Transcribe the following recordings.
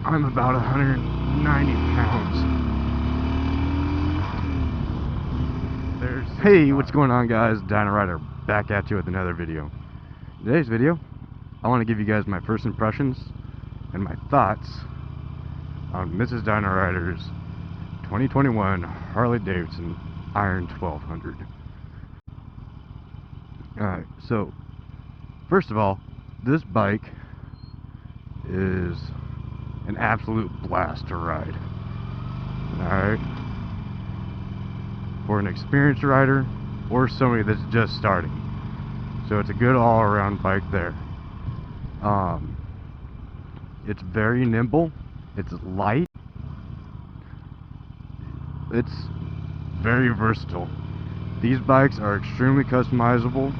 I'm about 190 pounds. Hey, what's going on, guys? Dynariders back at you with another video. In today's video, I want to give you guys my first impressions and my thoughts on Mrs.Dynarider's 2021 Harley Davidson Iron 1200. Alright, so first of all, this bike is an absolute blast to ride. Alright, for an experienced rider or somebody that's just starting, so it's a good all-around bike there. It's very nimble, it's light, it's very versatile. These bikes are extremely customizable.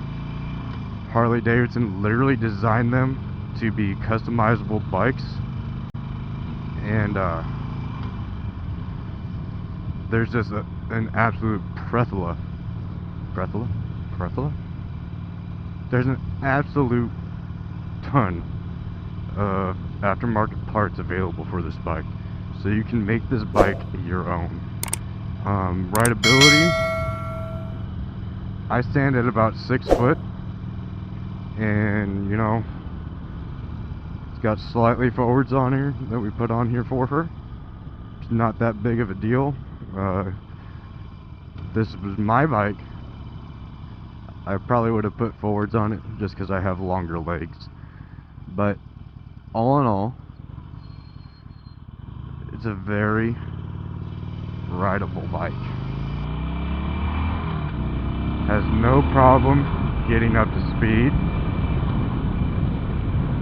Harley Davidson literally designed them to be customizable bikes, and there's just an absolute plethora. There's an absolute ton of aftermarket parts available for this bike, so you can make this bike your own. Rideability, I stand at about 6 foot, and you know, it's got slightly forwards on here that we put on here for her. It's not that big of a deal. This was my bike, I probably would have put forwards on it just because I have longer legs. But all in all, it's a very rideable bike. Has no problem getting up to speed.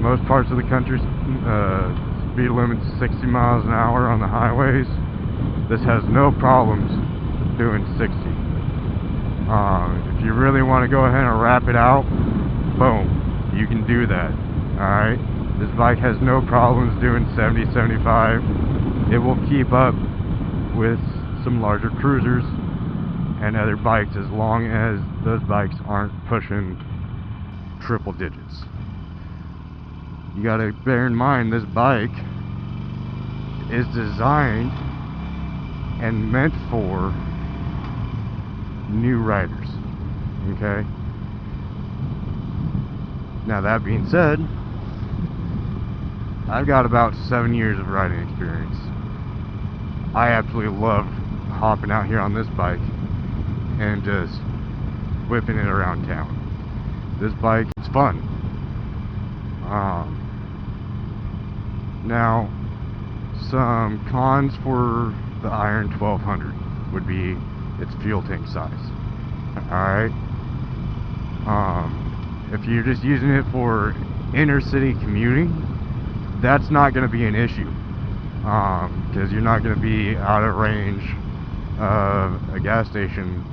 Most parts of the country, speed limit's 60 miles an hour on the highways. This has no problems doing 60. If you really want to go ahead and wrap it out, boom, you can do that. Alright, this bike has no problems doing 70, 75. It will keep up with some larger cruisers and other bikes as long as those bikes aren't pushing triple digits. You gotta bear in mind, this bike is designed and meant for new riders. Okay? Now, that being said, I've got about 7 years of riding experience. I absolutely love hopping out here on this bike and just whipping it around town. This bike is fun. Now, some cons for the Iron 1200 would be its fuel tank size. Alright? If you're just using it for inner city commuting, that's not going to be an issue, because you're not going to be out of range of a gas station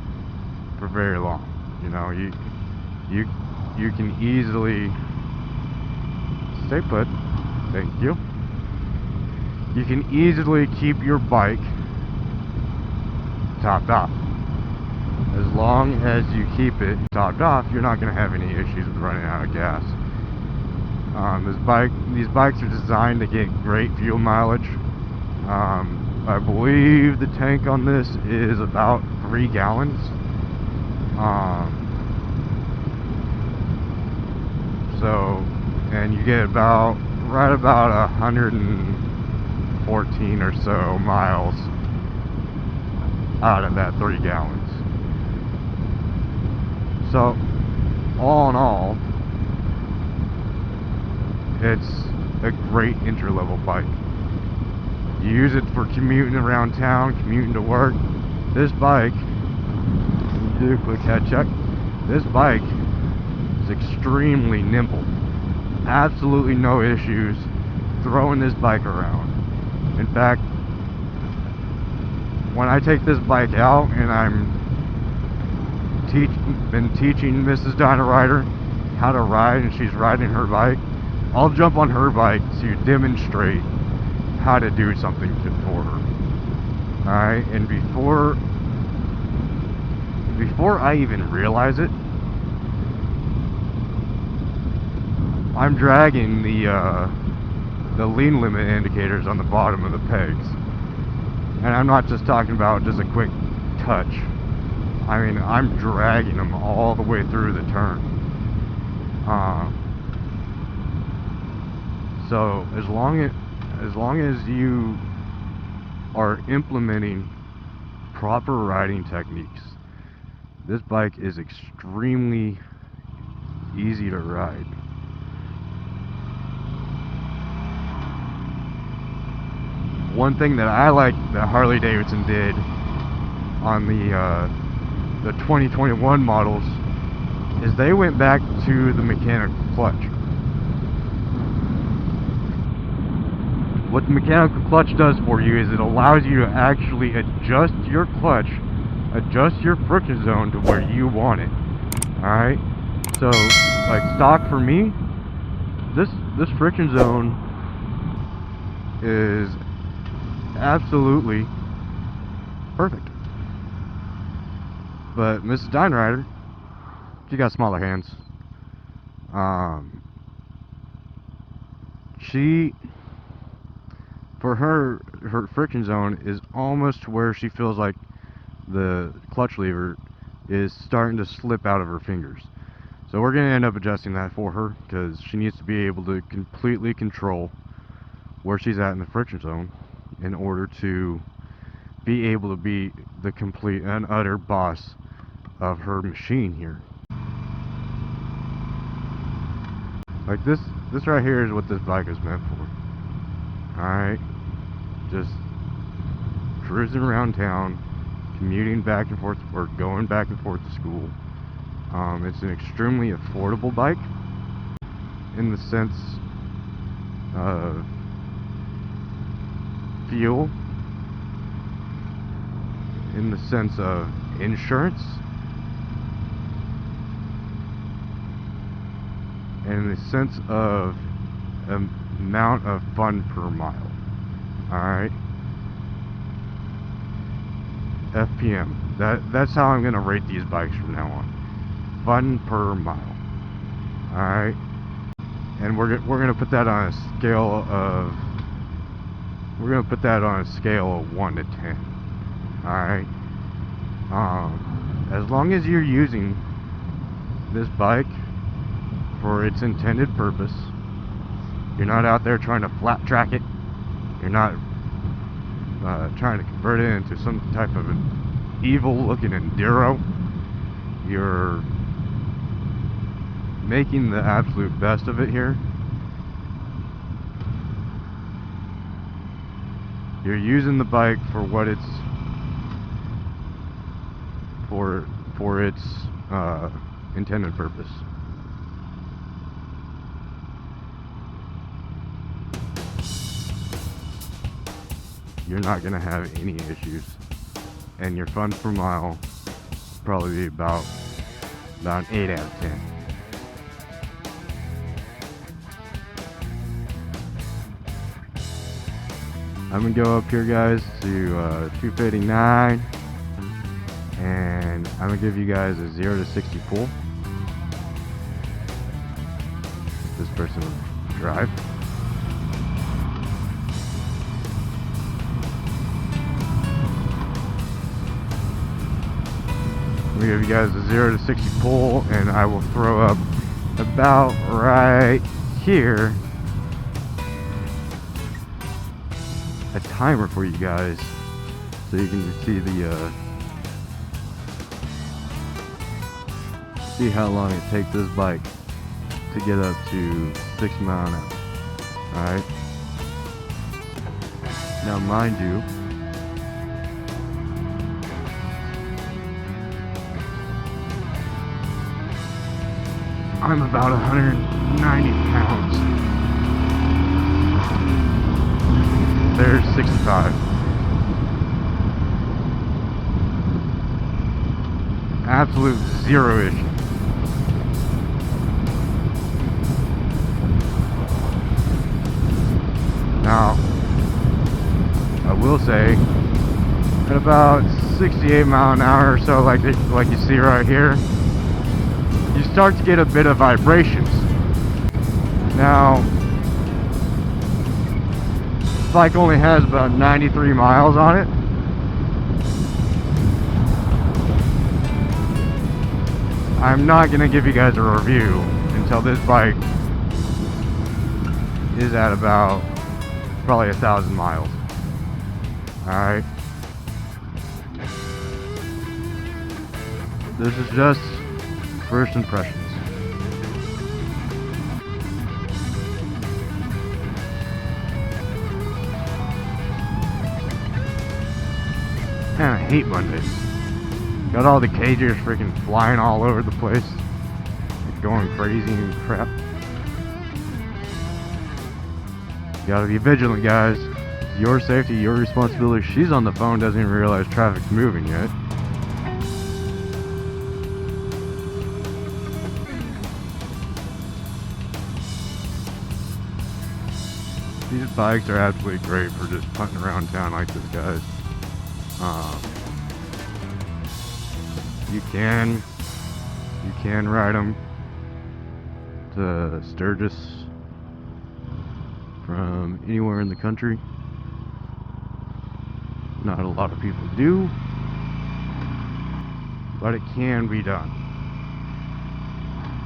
for very long. You know, you can easily stay put. Thank you. You can easily keep your bike topped off. As long as you keep it topped off, you're not going to have any issues with running out of gas. These bikes are designed to get great fuel mileage. I believe the tank on this is about 3 gallons. And you get right about 114 or so miles out of that 3 gallons. So, all in all, it's a great entry-level bike. You use it for commuting around town, commuting to work. This bike, do a quick head check. This bike is extremely nimble. Absolutely no issues throwing this bike around. In fact, when I take this bike out and I'm been teaching Mrs. Dynarider how to ride, and she's riding her bike, I'll jump on her bike to demonstrate how to do something for her. Alright, and before I even realize it, I'm dragging the the lean limit indicators on the bottom of the pegs. And I'm not just talking about just a quick touch. I mean, I'm dragging them all the way through the turn. So as long as you are implementing proper riding techniques, this bike is extremely easy to ride. One thing that I like that Harley Davidson did on the 2021 models is they went back to the mechanical clutch. What the mechanical clutch does for you is it allows you to actually adjust your clutch, adjust your friction zone to where you want it. Alright? So, like stock for me, this friction zone is absolutely perfect. But Mrs. Dynarider, she got smaller hands. She, for her friction zone is almost to where she feels like the clutch lever is starting to slip out of her fingers. So we're going to end up adjusting that for her, because she needs to be able to completely control where she's at in the friction zone in order to be able to be the complete and utter boss of her machine here. Like this right here is what this bike is meant for. Alright, just cruising around town, commuting back and forth to work, going back and forth to school. It's an extremely affordable bike in the sense of fuel, in the sense of insurance, and in the sense of amount of fun per mile. Alright, FPM, that's how I'm gonna rate these bikes from now on. Fun per mile. Alright, and we're gonna put that on a scale of 1 to 10. Alright, as long as you're using this bike for its intended purpose, you're not out there trying to flat track it, you're not trying to convert it into some type of an evil looking enduro, you're making the absolute best of it here. You're using the bike for what it's for its intended purpose. You're not gonna have any issues, and your fun per mile probably be about an 8 out of 10. I'm gonna go up here, guys, to 259, and I'm gonna give you guys a 0 to 60 pull. This person will drive. I'm gonna give you guys a 0 to 60 pull, and I will throw up about right here a timer for you guys, so you can see see how long it takes this bike to get up to 6 miles an hour. Alright, now mind you, I'm about 190 pounds. There's 65. Absolute zero issue. Now, I will say, at about 68 mile an hour or so, like you see right here, you start to get a bit of vibrations. Now, bike only has about 93 miles on it. I'm not gonna give you guys a review until this bike is at about probably 1,000 miles. Alright. This is just first impressions. Man, I hate Mondays. Got all the cages freaking flying all over the place, going crazy and crap. You gotta be vigilant, guys. It's your safety, your responsibility. She's on the phone, doesn't even realize traffic's moving yet. These bikes are absolutely great for just punting around town like this, guys. You can ride them to Sturgis from anywhere in the country. Not a lot of people do, but it can be done.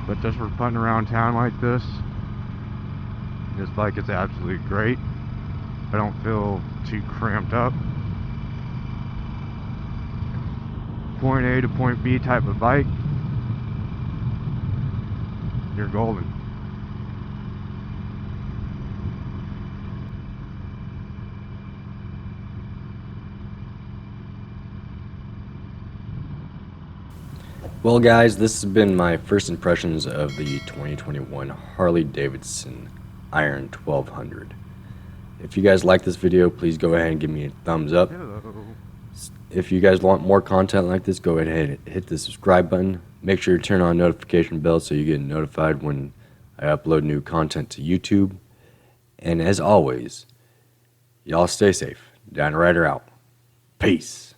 But just for putting around town like this bike is absolutely great. I don't feel too cramped up. Point A to point B type of bike, you're golden. Well guys, this has been my first impressions of the 2021 Harley Davidson Iron 1200. If you guys like this video, please go ahead and give me a thumbs up. Hello. If you guys want more content like this, go ahead and hit the subscribe button. Make sure you turn on notification bell so you get notified when I upload new content to YouTube. And as always, y'all stay safe. Dynariders out. Peace.